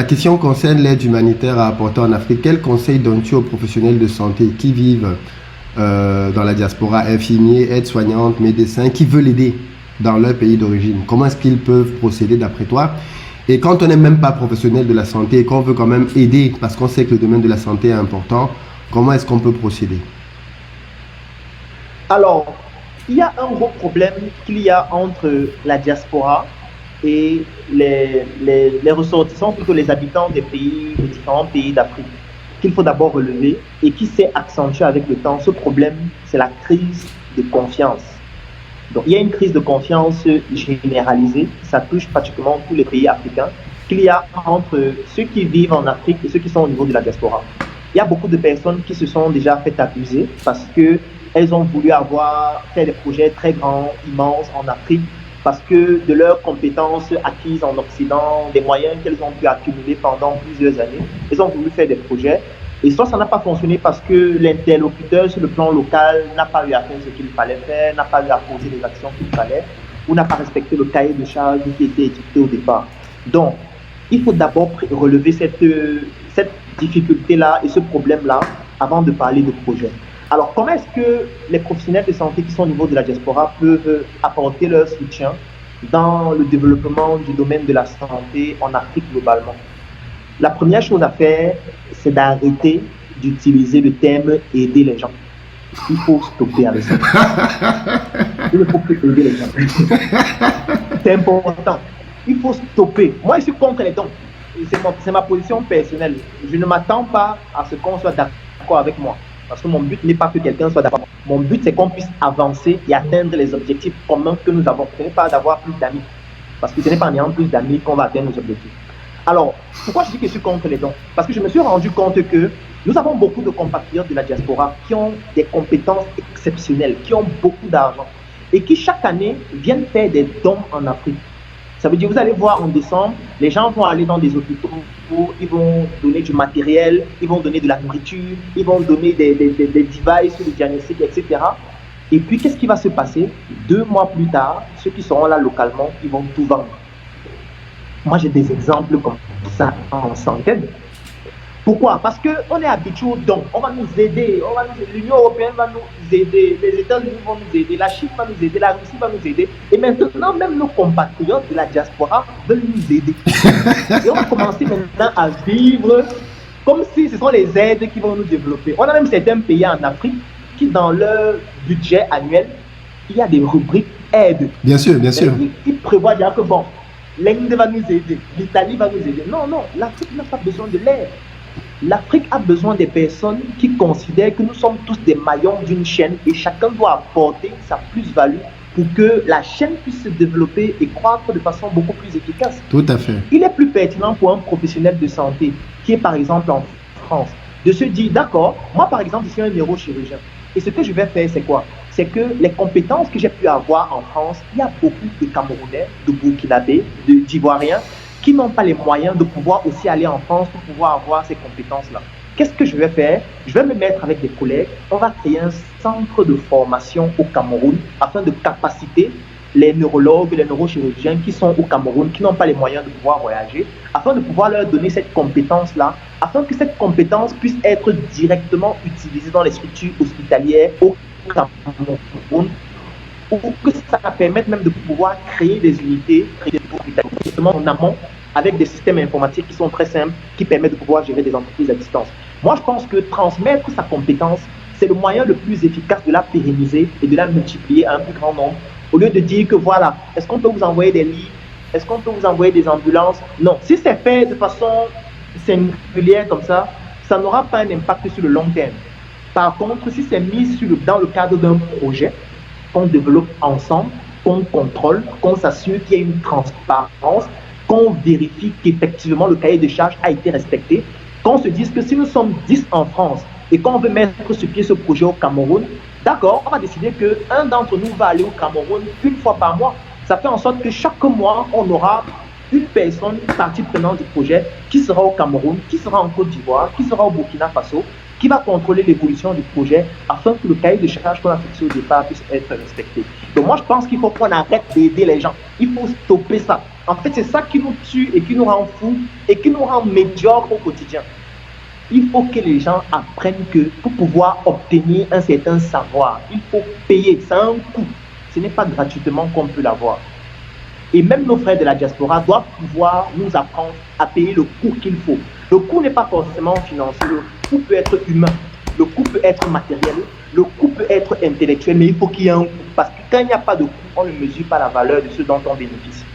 question concerne l'aide humanitaire à apporter en Afrique. Quel conseil donnes-tu aux professionnels de santé qui vivent dans la diaspora, infirmiers, aides-soignantes, médecins, qui veulent aider dans leur pays d'origine? Comment est-ce qu'ils peuvent procéder d'après toi? Et quand on n'est même pas professionnel de la santé et qu'on veut quand même aider, parce qu'on sait que le domaine de la santé est important, comment est-ce qu'on peut procéder? Alors, il y a un gros problème qu'il y a entre la diaspora et les ressortissants, plutôt les habitants des différents pays d'Afrique, qu'il faut d'abord relever et qui s'est accentué avec le temps. Ce problème, c'est la crise de confiance. Donc, il y a une crise de confiance généralisée, ça touche pratiquement tous les pays africains, qu'il y a entre ceux qui vivent en Afrique et ceux qui sont au niveau de la diaspora. Il y a beaucoup de personnes qui se sont déjà fait abuser parce qu'elles ont voulu faire des projets très grands, immenses en Afrique, parce que de leurs compétences acquises en Occident, des moyens qu'elles ont pu accumuler pendant plusieurs années, elles ont voulu faire des projets. Et soit ça n'a pas fonctionné parce que l'interlocuteur sur le plan local n'a pas eu à faire ce qu'il fallait faire, n'a pas eu à poser les actions qu'il fallait, ou n'a pas respecté le cahier de charges qui était édicté au départ. Donc, il faut d'abord relever cette difficulté-là et ce problème-là avant de parler de projet. Alors, comment est-ce que les professionnels de santé qui sont au niveau de la diaspora peuvent apporter leur soutien dans le développement du domaine de la santé en Afrique globalement? La première chose à faire, c'est d'arrêter d'utiliser le terme « aider les gens ». Il faut stopper avec ça. Il ne faut plus aider les gens. C'est important. Il faut stopper. Moi, je suis contre les dons. C'est ma position personnelle. Je ne m'attends pas à ce qu'on soit d'accord avec moi. Parce que mon but n'est pas que quelqu'un soit d'accord. Mon but, c'est qu'on puisse avancer et atteindre les objectifs communs que nous avons. Ce n'est pas d'avoir plus d'amis. Parce que ce n'est pas en ayant plus d'amis qu'on va atteindre nos objectifs. Alors, pourquoi je dis que je suis contre les dons? Parce que je me suis rendu compte que nous avons beaucoup de compatriotes de la diaspora qui ont des compétences exceptionnelles, qui ont beaucoup d'argent et qui chaque année viennent faire des dons en Afrique. Ça veut dire, vous allez voir en décembre, les gens vont aller dans des hôpitaux où ils vont donner du matériel, ils vont donner de la nourriture, ils vont donner des devices, des diagnostics, etc. Et puis, qu'est-ce qui va se passer? 2 mois plus tard, ceux qui seront là localement, ils vont tout vendre. Moi, j'ai des exemples comme ça en centaines. Pourquoi? Parce qu'on est habitué aux dons. On va nous aider. L'Union européenne va nous aider. Les États-Unis vont nous aider. La Chine va nous aider. La Russie va nous aider. Et maintenant, même nos compatriotes de la diaspora veulent nous aider. Et on va commencer maintenant à vivre comme si ce sont les aides qui vont nous développer. On a même certains pays en Afrique qui, dans leur budget annuel, il y a des rubriques aides. Bien sûr, bien sûr. Ils prévoient déjà que bon, l'Inde va nous aider, l'Italie va nous aider. Non, non, l'Afrique n'a pas besoin de l'aide. L'Afrique a besoin des personnes qui considèrent que nous sommes tous des maillons d'une chaîne et chacun doit apporter sa plus-value pour que la chaîne puisse se développer et croître de façon beaucoup plus efficace. Tout à fait. Il est plus pertinent pour un professionnel de santé qui est par exemple en France de se dire, d'accord, moi par exemple je suis un neurochirurgien et ce que je vais faire c'est quoi? C'est que les compétences que j'ai pu avoir en France, il y a beaucoup de Camerounais, de Burkinabés, d'Ivoiriens qui n'ont pas les moyens de pouvoir aussi aller en France pour pouvoir avoir ces compétences-là. Qu'est-ce que je vais faire? Je vais me mettre avec des collègues, on va créer un centre de formation au Cameroun afin de capaciter les neurologues, les neurochirurgiens qui sont au Cameroun, qui n'ont pas les moyens de pouvoir voyager, afin de pouvoir leur donner cette compétence-là, afin que cette compétence puisse être directement utilisée dans les structures hospitalières au Cameroun, ou que ça permette même de pouvoir créer des unités justement en amont avec des systèmes informatiques qui sont très simples, qui permettent de pouvoir gérer des entreprises à distance. Moi, je pense que transmettre sa compétence, c'est le moyen le plus efficace de la pérenniser et de la multiplier à un plus grand nombre. Au lieu de dire que voilà, est-ce qu'on peut vous envoyer des lits? Est-ce qu'on peut vous envoyer des ambulances? Non. Si c'est fait de façon singulière comme ça n'aura pas un impact sur le long terme. Par contre, si c'est mis dans le cadre d'un projet qu'on développe ensemble, qu'on contrôle, qu'on s'assure qu'il y ait une transparence, qu'on vérifie qu'effectivement le cahier de charges a été respecté, qu'on se dise que si nous sommes 10 en France et qu'on veut mettre sur pied ce projet au Cameroun, d'accord, on va décider qu'un d'entre nous va aller au Cameroun une fois par mois. Ça fait en sorte que chaque mois, on aura une personne, partie prenante du projet, qui sera au Cameroun, qui sera en Côte d'Ivoire, qui sera au Burkina Faso, qui va contrôler l'évolution du projet afin que le cahier de charges qu'on a fixé au départ puisse être respecté. Donc moi, je pense qu'il faut qu'on arrête d'aider les gens. Il faut stopper ça. En fait, c'est ça qui nous tue et qui nous rend fous et qui nous rend médiocres au quotidien. Il faut que les gens apprennent que pour pouvoir obtenir un certain savoir, il faut payer. Ça a un coût. Ce n'est pas gratuitement qu'on peut l'avoir. Et même nos frères de la diaspora doivent pouvoir nous apprendre à payer le coût qu'il faut. Le coût n'est pas forcément financier, le coût peut être humain, le coût peut être matériel, le coût peut être intellectuel, mais il faut qu'il y ait un coût. Parce que quand il n'y a pas de coût, on ne mesure pas la valeur de ce dont on bénéficie.